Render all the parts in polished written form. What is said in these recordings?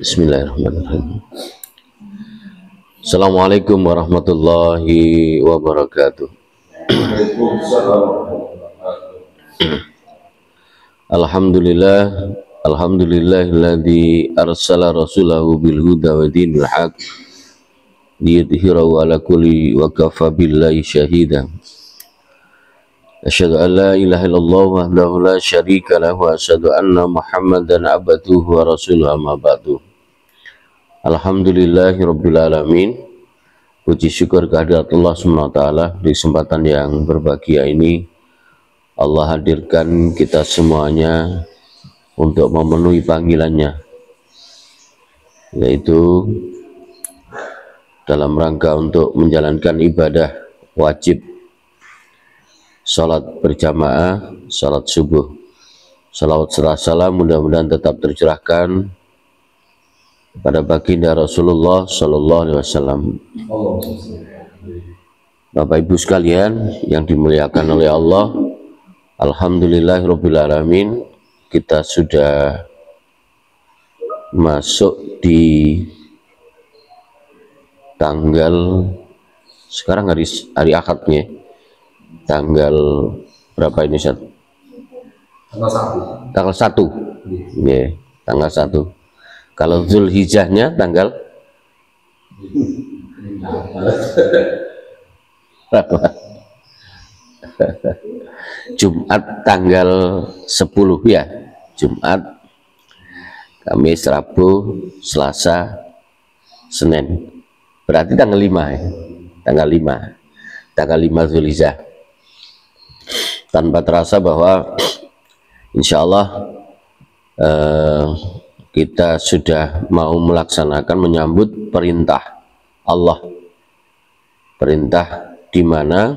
Bismillahirrahmanirrahim. Assalamualaikum warahmatullahi wabarakatuh. Alhamdulillahilladzi arsala rasulahu bil huda wa dinil haq liyudhhirahu ala kulli wa kafa billahi syahida. Asyhadu an la ilaha illallah wahdahu la syarika lahu wa asyhadu anna Muhammadan abduhu wa rasuluhu amma ba'du. Alhamdulillahi rabbil alamin. Puji syukur kehadirat Allah SWT. Di kesempatan yang berbahagia ini Allah hadirkan kita semuanya untuk memenuhi panggilannya, yaitu dalam rangka untuk menjalankan ibadah wajib salat berjamaah, salat subuh. Salawat serta salam mudah-mudahan tetap tercurahkan pada baginda Rasulullah Sallallahu Alaihi Wasallam. Bapak Ibu sekalian yang dimuliakan oleh Allah, alhamdulillahirabbil alamin, kita sudah masuk di tanggal, sekarang hari Ahadnya, tanggal berapa ini, Ustaz? Tanggal 1. Ya, tanggal 1. Kalau Zulhijjahnya tanggal berapa? Jumat tanggal 10 ya. Jumat, Kamis, Rabu, Selasa, Senin. Berarti tanggal 5 ya. Tanggal 5 Zulhijjah. Tanpa terasa bahwa insya Allah kita sudah mau melaksanakan, menyambut perintah Allah, perintah di mana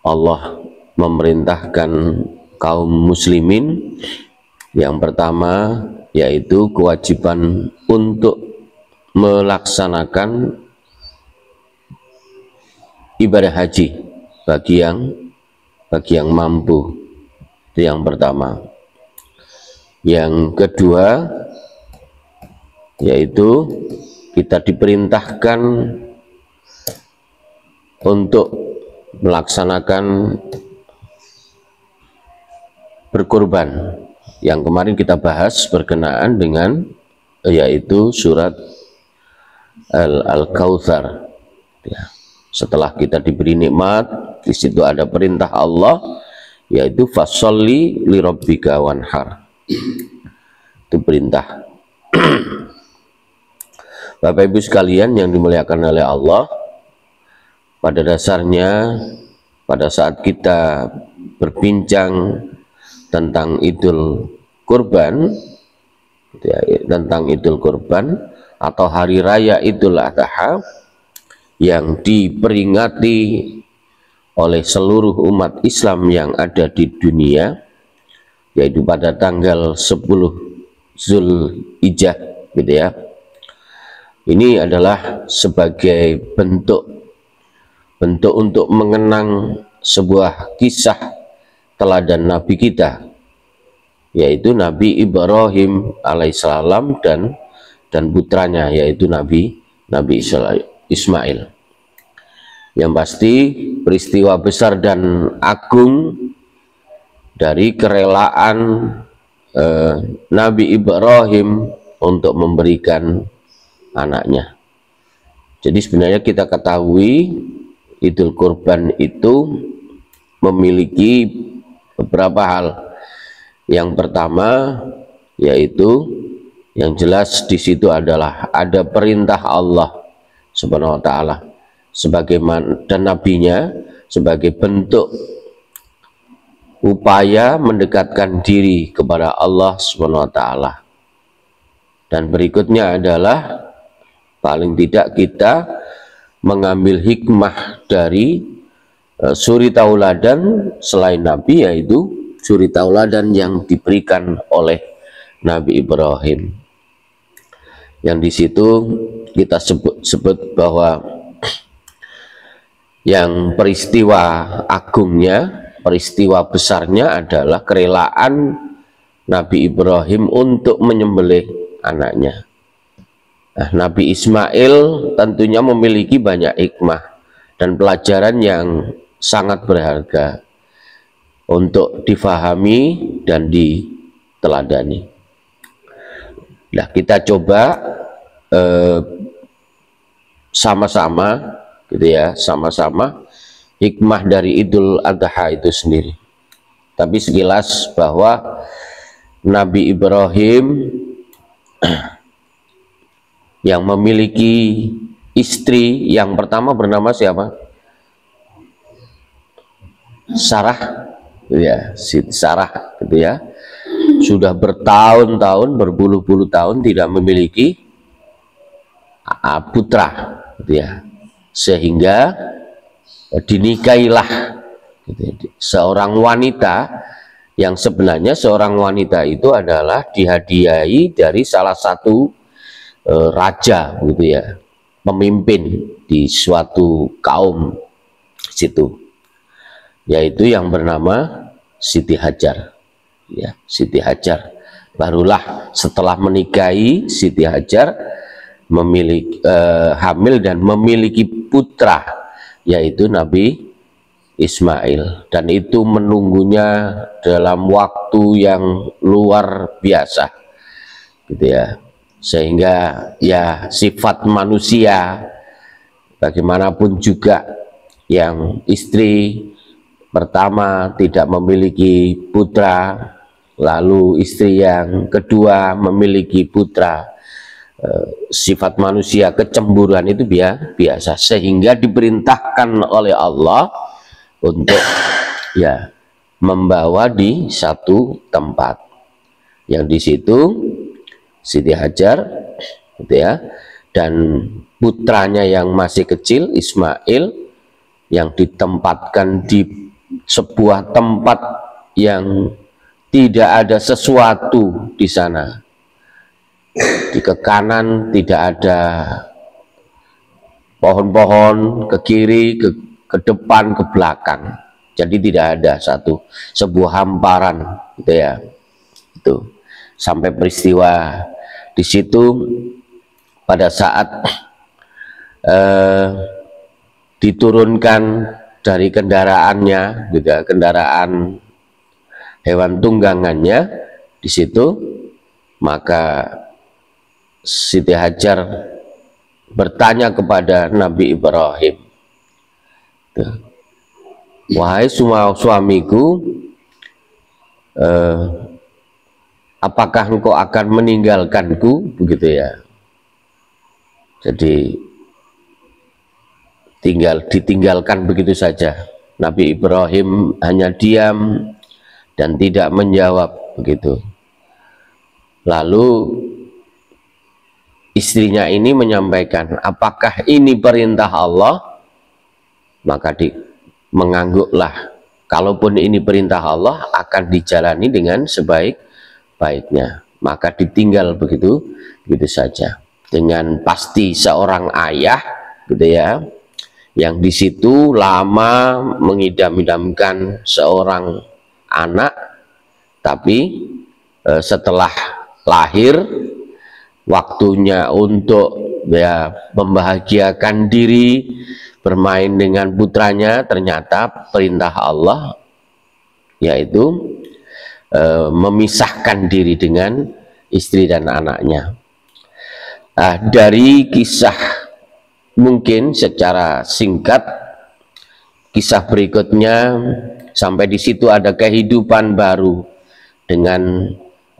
Allah memerintahkan kaum muslimin yang pertama yaitu kewajiban untuk melaksanakan ibadah haji bagi yang mampu. Itu yang pertama. Yang kedua yaitu kita diperintahkan untuk melaksanakan berkorban, yang kemarin kita bahas berkenaan dengan yaitu surat Al-Kautsar ya. Setelah kita diberi nikmat, di situ ada perintah Allah yaitu fasholli lirabbika wanhar. Itu perintah. Bapak Ibu sekalian yang dimuliakan oleh Allah, pada dasarnya pada saat kita berbincang tentang Idul Kurban ya, tentang Idul Kurban atau hari raya Idul Adha yang diperingati oleh seluruh umat Islam yang ada di dunia, yaitu pada tanggal 10 Zulhijjah gitu ya. Ini adalah sebagai bentuk untuk mengenang sebuah kisah teladan Nabi kita, yaitu Nabi Ibrahim alaihissalam dan putranya yaitu Nabi Ismail. Yang pasti peristiwa besar dan agung dari kerelaan Nabi Ibrahim untuk memberikan anaknya. Jadi sebenarnya kita ketahui Idul Kurban itu memiliki beberapa hal. Yang pertama yaitu yang jelas di situ adalah ada perintah Allah Subhanahu wa taala sebagaimana dan nabinya sebagai bentuk upaya mendekatkan diri kepada Allah Subhanahu wa taala. Dan berikutnya adalah paling tidak kita mengambil hikmah dari suri tauladan selain Nabi, yaitu suri tauladan yang diberikan oleh Nabi Ibrahim. Yang di situ kita sebut bahwa yang peristiwa agungnya, peristiwa besarnya adalah kerelaan Nabi Ibrahim untuk menyembelih anaknya. Nah, Nabi Ismail tentunya memiliki banyak hikmah dan pelajaran yang sangat berharga untuk difahami dan diteladani. Nah, kita coba sama-sama gitu ya, sama-sama hikmah dari Idul Adha itu sendiri. Tapi sekilas bahwa Nabi Ibrahim yang memiliki istri yang pertama bernama siapa? Sarah, ya, Siti Sarah, gitu ya. Sudah bertahun-tahun, berpuluh-puluh tahun tidak memiliki putra, gitu ya. Sehingga dinikahilah gitu ya, seorang wanita yang sebenarnya seorang wanita itu adalah dihadiahi dari salah satu raja, gitu ya, pemimpin di suatu kaum situ, yaitu yang bernama Siti Hajar, ya, Siti Hajar. Barulah setelah menikahi Siti Hajar memiliki hamil dan memiliki putra, yaitu Nabi Ismail, dan itu menunggunya dalam waktu yang luar biasa, gitu ya. Sehingga ya sifat manusia bagaimanapun juga, yang istri pertama tidak memiliki putra, lalu istri yang kedua memiliki putra, sifat manusia kecemburuan itu biasa, sehingga diperintahkan oleh Allah untuk ya membawa di satu tempat, yang di situ Siti Hajar, gitu ya, dan putranya yang masih kecil Ismail yang ditempatkan di sebuah tempat yang tidak ada sesuatu di sana. Di ke kanan tidak ada pohon-pohon, ke kiri, ke depan, ke belakang. Jadi tidak ada sebuah hamparan, gitu ya. Itu sampai peristiwa di situ pada saat diturunkan dari kendaraannya, juga kendaraan hewan tunggangannya di situ, maka Siti Hajar bertanya kepada Nabi Ibrahim, wahai suamiku, apakah engkau akan meninggalkanku, begitu ya. Jadi ditinggalkan begitu saja. Nabi Ibrahim hanya diam dan tidak menjawab, begitu. Lalu istrinya ini menyampaikan, apakah ini perintah Allah? Maka mengangguklah, kalaupun ini perintah Allah akan dijalani dengan sebaik-baiknya. Maka ditinggal begitu saja. Dengan pasti seorang ayah, gitu ya, yang di situ lama mengidam-idamkan seorang anak, tapi setelah lahir, waktunya untuk ya membahagiakan diri, bermain dengan putranya, ternyata perintah Allah yaitu memisahkan diri dengan istri dan anaknya. Nah, dari kisah mungkin secara singkat, kisah berikutnya sampai di situ ada kehidupan baru dengan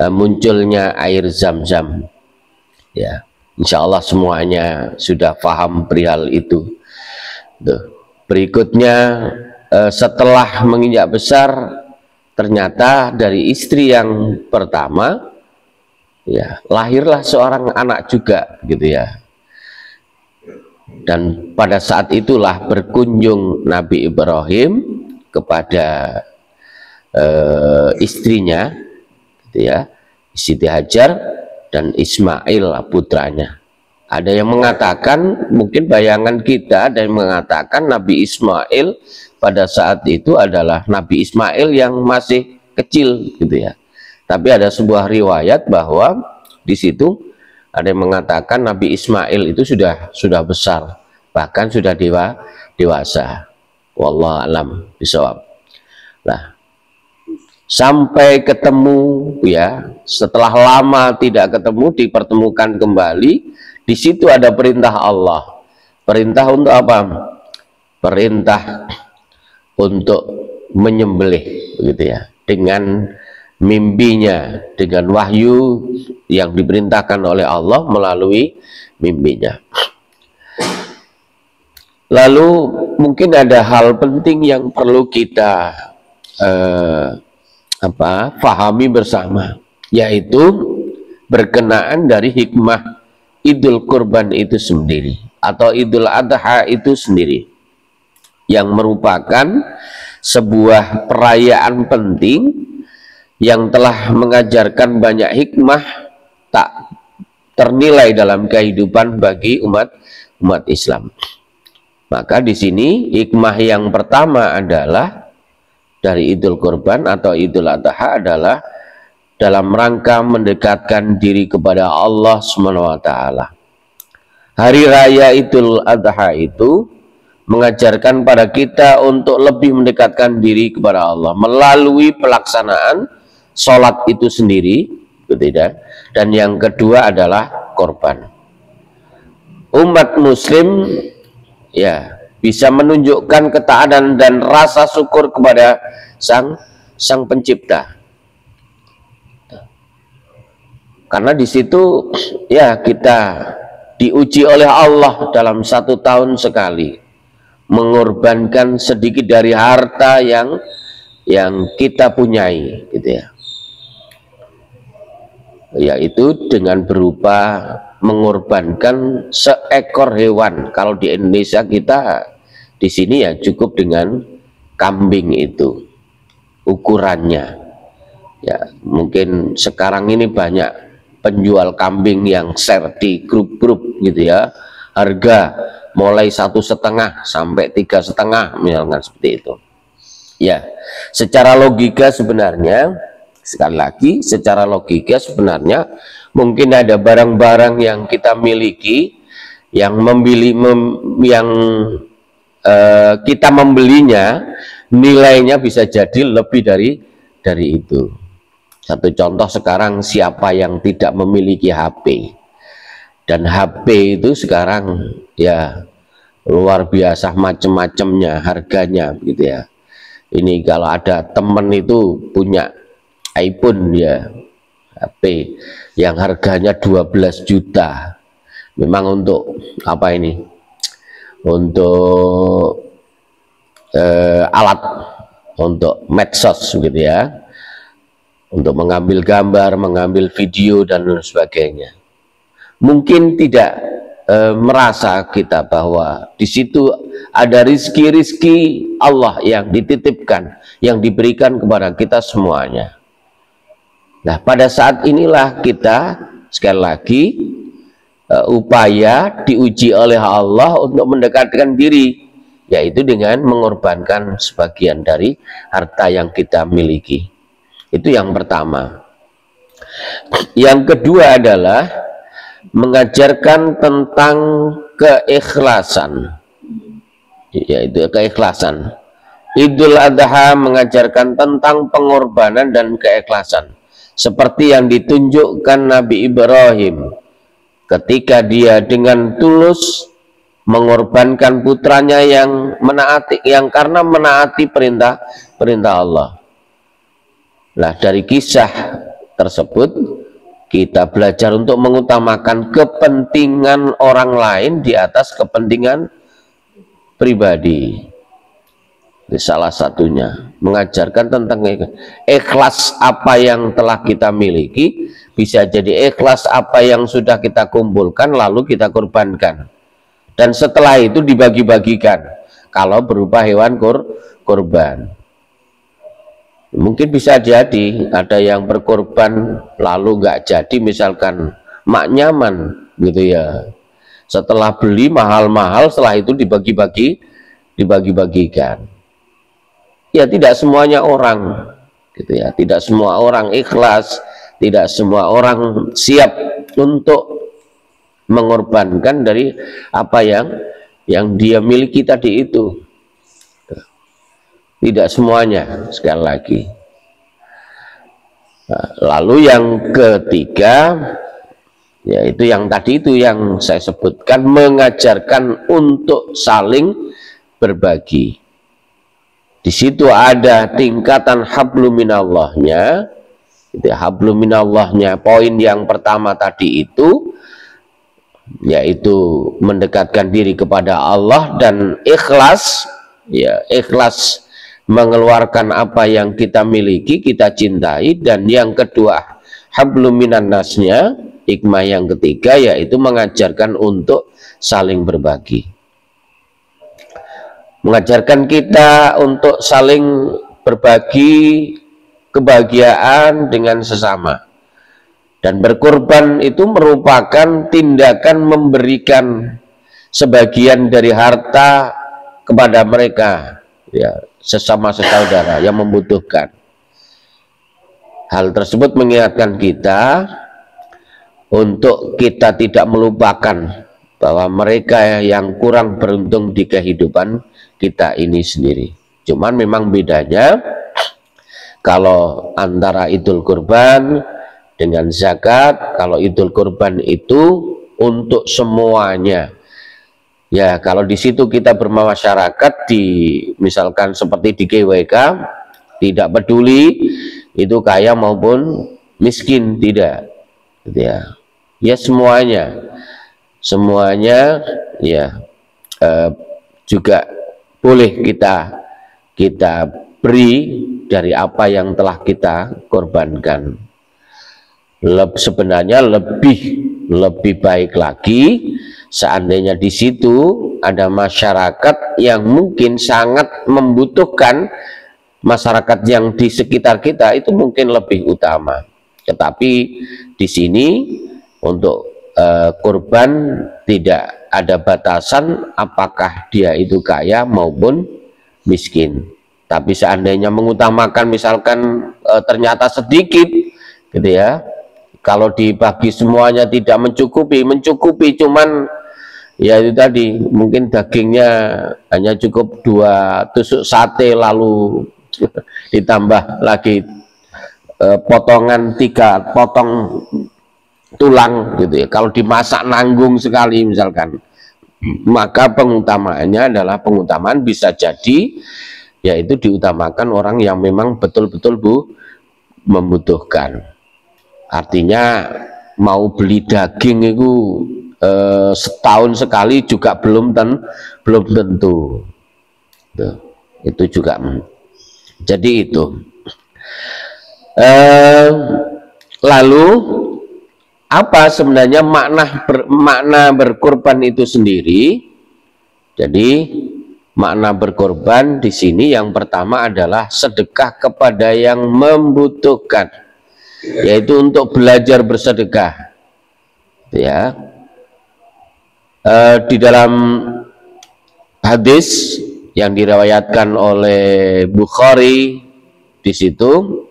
munculnya air Zam-Zam. Ya, insya Allah semuanya sudah paham perihal itu. Berikutnya setelah menginjak besar, ternyata dari istri yang pertama ya lahirlah seorang anak juga, gitu ya. Dan pada saat itulah berkunjung Nabi Ibrahim kepada istrinya, gitu ya, Siti Hajar dan Ismail putranya. Ada yang mengatakan, mungkin bayangan kita, ada yang mengatakan Nabi Ismail pada saat itu adalah Nabi Ismail yang masih kecil, gitu ya. Tapi ada sebuah riwayat bahwa di situ Ada yang mengatakan Nabi Ismail itu sudah besar, bahkan sudah dewasa. Wallahu alam bisawab. Nah, sampai ketemu ya, setelah lama tidak ketemu dipertemukan kembali. Di situ ada perintah Allah. Perintah untuk apa? Perintah untuk menyembelih, begitu ya, dengan mimpinya, dengan wahyu yang diperintahkan oleh Allah melalui mimpinya. Lalu mungkin ada hal penting yang perlu kita pahami bersama, yaitu berkenaan dari hikmah Idul Kurban itu sendiri atau Idul Adha itu sendiri, yang merupakan sebuah perayaan penting yang telah mengajarkan banyak hikmah tak ternilai dalam kehidupan bagi umat Islam. Maka di sini hikmah yang pertama adalah dari Idul Kurban atau Idul Adha adalah dalam rangka mendekatkan diri kepada Allah SWT. Hari raya Idul Adha itu mengajarkan pada kita untuk lebih mendekatkan diri kepada Allah melalui pelaksanaan sholat itu sendiri, tidak? Dan yang kedua adalah korban. Umat Muslim ya bisa menunjukkan ketaatan dan rasa syukur kepada sang pencipta, karena di situ ya kita diuji oleh Allah dalam 1 tahun sekali, mengorbankan sedikit dari harta yang kita punyai, gitu ya, yaitu dengan berupa mengorbankan seekor hewan. Kalau di Indonesia kita di sini ya cukup dengan kambing itu ukurannya. Ya, mungkin sekarang ini banyak penjual kambing yang share di grup-grup gitu ya. Harga mulai 1,5 sampai 3,5 misalkan seperti itu. Ya, secara logika sebenarnya, sekali lagi secara logika sebenarnya mungkin ada barang-barang yang kita miliki yang kita membelinya nilainya bisa jadi lebih dari itu. Satu contoh sekarang, siapa yang tidak memiliki HP, dan HP itu sekarang ya luar biasa macam-macamnya harganya, gitu ya. Ini kalau ada temen itu punya iPhone ya, HP yang harganya 12 juta, memang untuk apa ini, untuk alat untuk medsos gitu ya, untuk mengambil gambar, mengambil video dan lain sebagainya. Mungkin tidak merasa kita bahwa di situ ada rizki-rizki Allah yang dititipkan, yang diberikan kepada kita semuanya. Nah, pada saat inilah kita sekali lagi upaya diuji oleh Allah untuk mendekatkan diri, yaitu dengan mengorbankan sebagian dari harta yang kita miliki. Itu yang pertama. Yang kedua adalah mengajarkan tentang keikhlasan, yaitu keikhlasan. Idul Adha mengajarkan tentang pengorbanan dan keikhlasan, seperti yang ditunjukkan Nabi Ibrahim ketika dia dengan tulus mengorbankan putranya yang karena menaati perintah Allah. Nah, dari kisah tersebut kita belajar untuk mengutamakan kepentingan orang lain di atas kepentingan pribadi. Itu salah satunya, mengajarkan tentang ikhlas apa yang telah kita miliki, bisa jadi ikhlas apa yang sudah kita kumpulkan lalu kita korbankan, dan setelah itu dibagi-bagikan kalau berupa hewan kurban. Mungkin bisa jadi ada yang berkorban lalu nggak jadi, misalkan mak nyaman gitu ya, setelah beli mahal-mahal, setelah itu dibagi-bagikan. Ya, tidak semuanya orang gitu ya, tidak semua orang ikhlas, tidak semua orang siap untuk mengorbankan dari apa yang dia miliki tadi itu. Tidak semuanya, sekali lagi. Nah, lalu yang ketiga, yaitu yang tadi itu yang saya sebutkan, mengajarkan untuk saling berbagi. Di situ ada tingkatan hablum minallahnya, hablum minallahnya. Poin yang pertama tadi itu, yaitu mendekatkan diri kepada Allah dan ikhlas, ya ikhlas mengeluarkan apa yang kita miliki, kita cintai. Dan yang kedua, hablum minan nasnya, hikmah yang ketiga, yaitu mengajarkan untuk saling berbagi, mengajarkan kita untuk saling berbagi kebahagiaan dengan sesama. Dan berkorban itu merupakan tindakan memberikan sebagian dari harta kepada mereka, ya, sesama saudara yang membutuhkan. Hal tersebut mengingatkan kita untuk kita tidak melupakan bahwa mereka yang kurang beruntung di kehidupan kita ini sendiri. Cuman memang bedanya kalau antara Idul Kurban dengan zakat. Kalau Idul Kurban itu untuk semuanya. Ya, kalau di situ kita bermasyarakat di, misalkan seperti di GWK, tidak peduli itu kaya maupun miskin, tidak, gitu ya. Ya semuanya ya juga boleh kita beri dari apa yang telah kita korbankan. Sebenarnya lebih baik lagi seandainya di situ ada masyarakat yang mungkin sangat membutuhkan, masyarakat yang di sekitar kita itu mungkin lebih utama. Tetapi di sini untuk kurban tidak ada batasan apakah dia itu kaya maupun miskin. Tapi seandainya mengutamakan misalkan ternyata sedikit, gitu ya, kalau dibagi semuanya tidak mencukupi, cuman ya itu tadi, mungkin dagingnya hanya cukup 2 tusuk sate, lalu ditambah lagi potongan 3 potong tulang, gitu ya. Kalau dimasak nanggung sekali misalkan, maka pengutamaannya adalah pengutamaan bisa jadi yaitu diutamakan orang yang memang betul-betul membutuhkan. Artinya mau beli daging itu setahun sekali juga belum tentu. Itu juga. Jadi itu. Lalu apa sebenarnya makna berkorban itu sendiri? Jadi makna berkorban di sini yang pertama adalah sedekah kepada yang membutuhkan, yaitu untuk belajar bersedekah, ya. Di dalam hadis yang diriwayatkan oleh Bukhari, di situ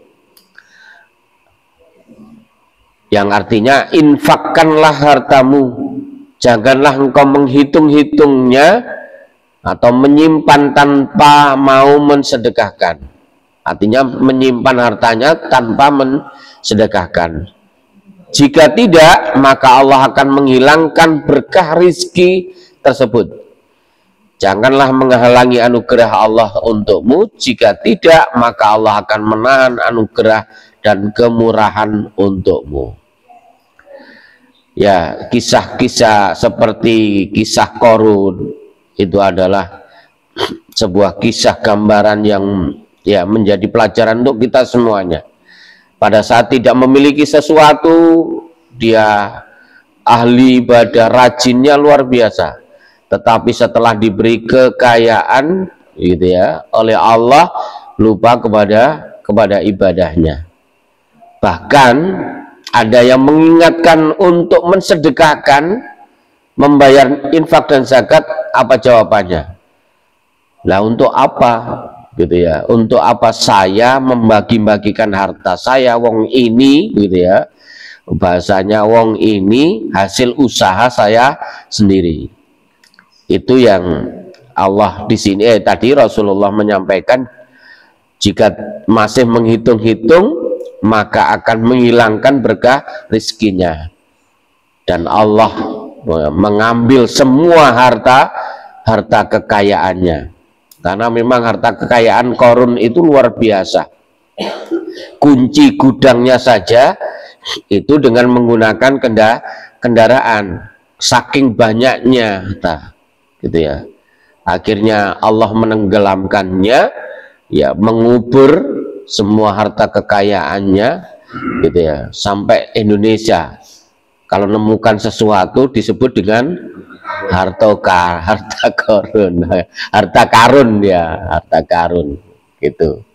yang artinya infakkanlah hartamu, janganlah engkau menghitung-hitungnya atau menyimpan tanpa mau mensedekahkan. Artinya menyimpan hartanya tanpa mensedekahkan. Jika tidak, maka Allah akan menghilangkan berkah rizki tersebut. Janganlah menghalangi anugerah Allah untukmu. Jika tidak, maka Allah akan menahan anugerah dan kemurahan untukmu. Ya, kisah-kisah seperti kisah Qarun itu adalah sebuah kisah gambaran yang ya menjadi pelajaran untuk kita semuanya. Pada saat tidak memiliki sesuatu, dia ahli ibadah, rajinnya luar biasa. Tetapi setelah diberi kekayaan, gitu ya, oleh Allah, lupa kepada ibadahnya. Bahkan ada yang mengingatkan untuk mensedekahkan, membayar infak dan zakat. Apa jawabannya? Lah untuk apa, gitu ya? Untuk apa saya membagi-bagikan harta saya? Wong ini, gitu ya, bahasanya wong ini hasil usaha saya sendiri. Itu yang Allah di sini tadi Rasulullah menyampaikan, jika masih menghitung-hitung maka akan menghilangkan berkah rizkinya, dan Allah mengambil semua harta kekayaannya. Karena memang harta kekayaan Qarun itu luar biasa. Kunci gudangnya saja itu dengan menggunakan kendaraan, saking banyaknya, gitu ya. Akhirnya Allah menenggelamkannya, ya, mengubur semua harta kekayaannya, gitu ya, sampai Indonesia kalau menemukan sesuatu disebut dengan harta karun, harta karun, gitu.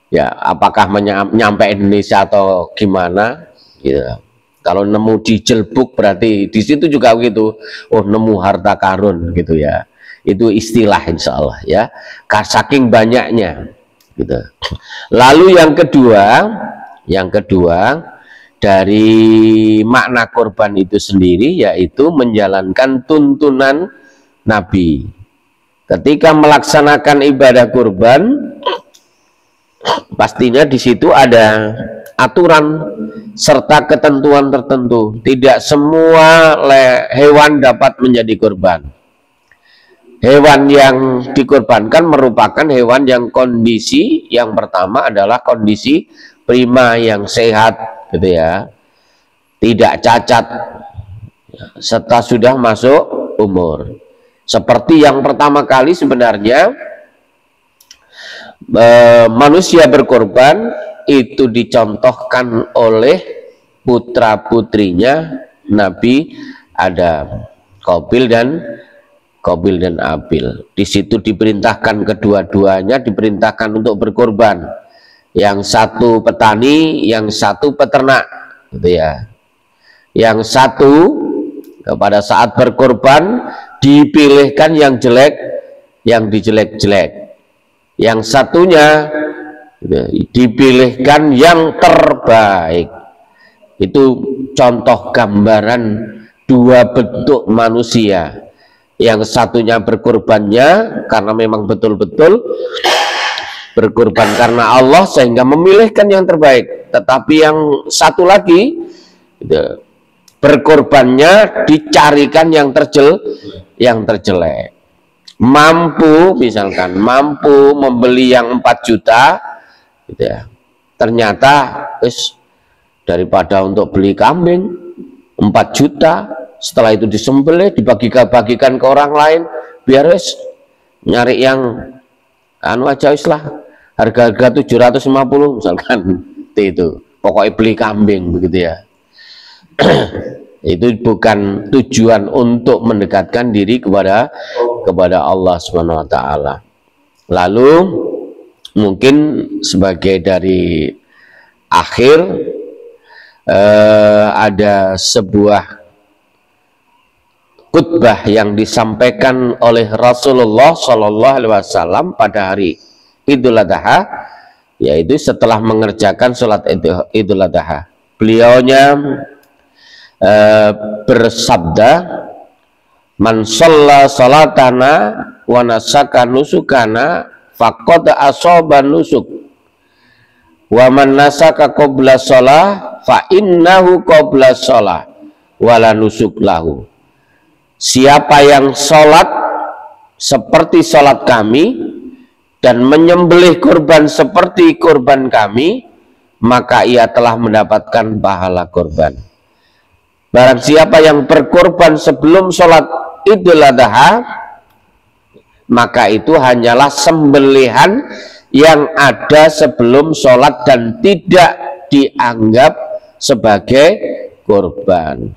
Ya, apakah nyampe Indonesia atau gimana? Ya, kalau nemu di Jelbuk berarti di situ juga begitu. Oh, nemu harta karun, gitu ya. Itu istilah insya Allah, ya. Saking banyaknya, gitu. Lalu yang kedua dari makna korban itu sendiri, yaitu menjalankan tuntunan Nabi. Ketika melaksanakan ibadah kurban, pastinya di situ ada aturan serta ketentuan tertentu. Tidak semua hewan dapat menjadi kurban. Hewan yang dikurbankan merupakan hewan yang kondisi yang pertama adalah kondisi prima, yang sehat, gitu ya, tidak cacat, serta sudah masuk umur. Seperti yang pertama kali sebenarnya manusia berkorban itu dicontohkan oleh putra putrinya Nabi Adam, Qabil dan Abil. Di situ diperintahkan kedua-duanya diperintahkan untuk berkorban. Yang satu petani, yang satu peternak, gitu ya. Yang satu pada saat berkorban dipilihkan yang jelek, yang dijelek-jelek. Yang satunya dipilihkan yang terbaik. Itu contoh gambaran dua bentuk manusia. Yang satunya berkorbannya karena memang betul-betul berkorban karena Allah sehingga memilihkan yang terbaik. Tetapi yang satu lagi berkorbannya dicarikan yang terjelek. Mampu, misalkan mampu membeli yang 4 juta, gitu ya. Ternyata daripada untuk beli kambing 4 juta, setelah itu disembelih dibagi-bagikan ke orang lain, biar nyari yang aja lah, harga-harga 750 misalkan, itu pokoknya beli kambing, begitu ya. Itu bukan tujuan untuk mendekatkan diri kepada Allah Subhanahu wa taala. Lalu mungkin sebagai dari akhir ada sebuah khutbah yang disampaikan oleh Rasulullah Shallallahu Alaihi Wasallam pada hari Idul Adha, yaitu setelah mengerjakan sholat Idul Adha. Beliaunya bersabda, man shalla salatana wa nasaka nusukana faqad asaba nusuk, wa man nasaka qabla shalah fa innahu qabla shalah wala nusuk lahu. Siapa yang sholat seperti sholat kami dan menyembelih kurban seperti kurban kami, maka ia telah mendapatkan pahala kurban. Barang siapa yang berkorban sebelum sholat Idul Adha, maka itu hanyalah sembelihan yang ada sebelum sholat dan tidak dianggap sebagai kurban.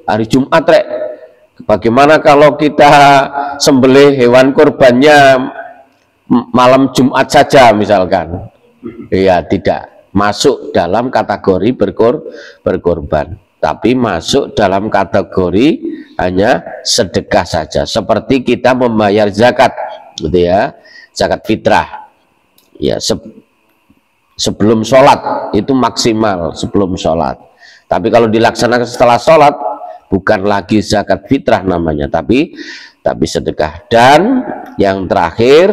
Hari Jumat, bagaimana kalau kita sembelih hewan kurbannya malam Jumat saja misalkan? Ya, tidak masuk dalam kategori berkorban, tapi masuk dalam kategori hanya sedekah saja, seperti kita membayar zakat, gitu ya, zakat fitrah, ya, sebelum sholat itu maksimal sebelum sholat. Tapi kalau dilaksanakan setelah sholat, bukan lagi zakat fitrah namanya, tapi sedekah. Dan yang terakhir,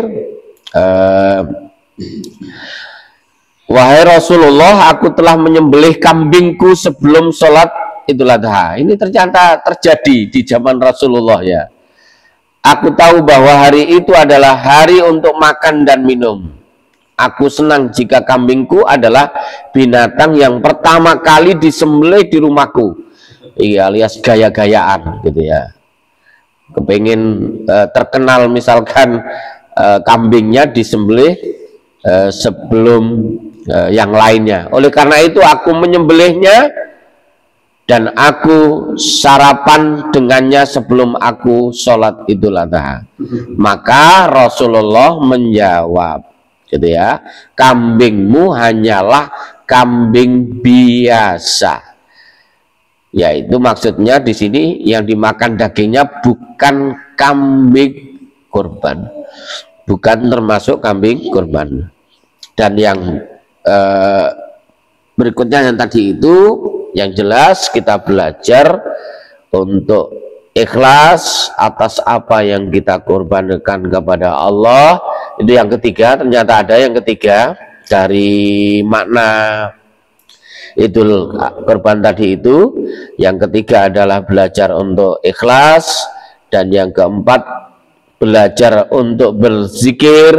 wahai Rasulullah, aku telah menyembelih kambingku sebelum sholat Idul Adha. Ini ternyata terjadi di zaman Rasulullah ya. Aku tahu bahwa hari itu adalah hari untuk makan dan minum. Aku senang jika kambingku adalah binatang yang pertama kali disembelih di rumahku. Iya, alias gaya-gayaan gitu ya. Kepengin terkenal misalkan kambingnya disembelih sebelum yang lainnya. Oleh karena itu aku menyembelihnya dan aku sarapan dengannya sebelum aku sholat Idul Adha. Maka Rasulullah menjawab, gitu ya, kambingmu hanyalah kambing biasa. Yaitu maksudnya di sini yang dimakan dagingnya bukan kambing kurban, bukan termasuk kambing kurban. Dan yang berikutnya yang tadi itu, yang jelas kita belajar untuk ikhlas atas apa yang kita korbankan kepada Allah. Itu yang ketiga. Ternyata ada yang ketiga dari makna Idul Kurban tadi itu. Yang ketiga adalah belajar untuk ikhlas, dan yang keempat belajar untuk berzikir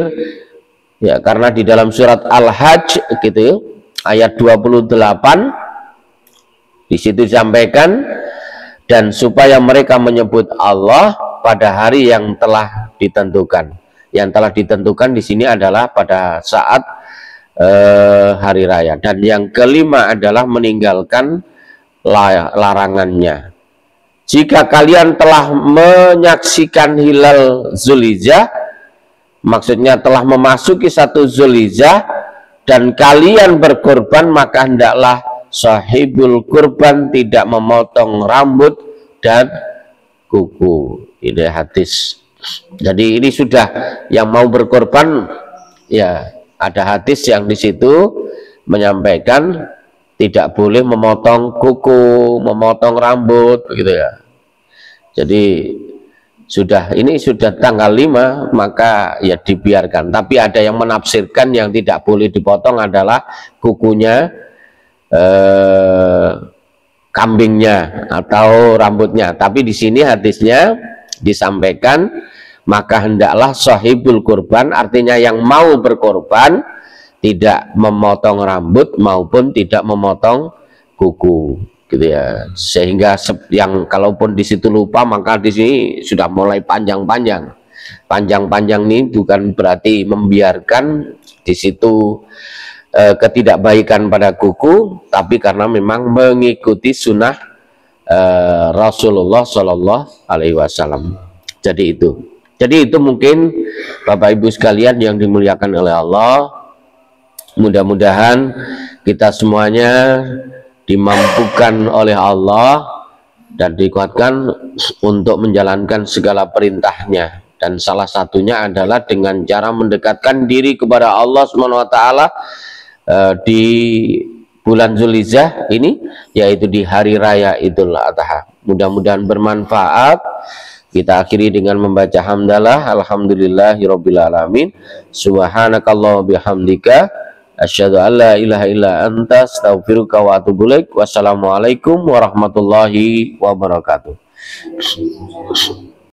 ya, karena di dalam surat Al-Hajj gitu ayat 28 di situ disampaikan, dan supaya mereka menyebut Allah pada hari yang telah ditentukan. Yang telah ditentukan di sini adalah pada saat hari raya. Dan yang kelima adalah meninggalkan larangannya. Jika kalian telah menyaksikan hilal Zulhijjah, maksudnya telah memasuki 1 Zulhijjah, dan kalian berkorban, maka hendaklah sahibul kurban tidak memotong rambut dan kuku. Ini hadis. Jadi ini sudah yang mau berkorban ya, ada hadis yang di situ menyampaikan tidak boleh memotong kuku, memotong rambut begitu ya. Jadi ini sudah tanggal 5, maka ya dibiarkan. Tapi ada yang menafsirkan yang tidak boleh dipotong adalah kukunya, kambingnya atau rambutnya. Tapi di sini hadisnya disampaikan, maka hendaklah sahibul kurban, artinya yang mau berkorban tidak memotong rambut maupun tidak memotong kuku, gitu ya. Sehingga yang kalaupun di situ lupa, maka di sini sudah mulai panjang-panjang. Panjang-panjang ini bukan berarti membiarkan di situ ketidakbaikan pada kuku, tapi karena memang mengikuti sunnah Rasulullah Shallallahu Alaihi Wasallam. Jadi itu mungkin Bapak Ibu sekalian yang dimuliakan oleh Allah. Mudah-mudahan kita semuanya dimampukan oleh Allah dan dikuatkan untuk menjalankan segala perintahnya. Dan salah satunya adalah dengan cara mendekatkan diri kepada Allah Subhanahu Wa Taala di bulan Zulhijjah ini, yaitu di hari raya Idul Adha. Mudah-mudahan bermanfaat. Kita akhiri dengan membaca hamdalah, alhamdulillahirabbil alamin, subhanakallah bihamdika, asyhadu an la ilaha illa anta, astaghfiruka wa atubu ilaik. Wassalamualaikum warahmatullahi wabarakatuh.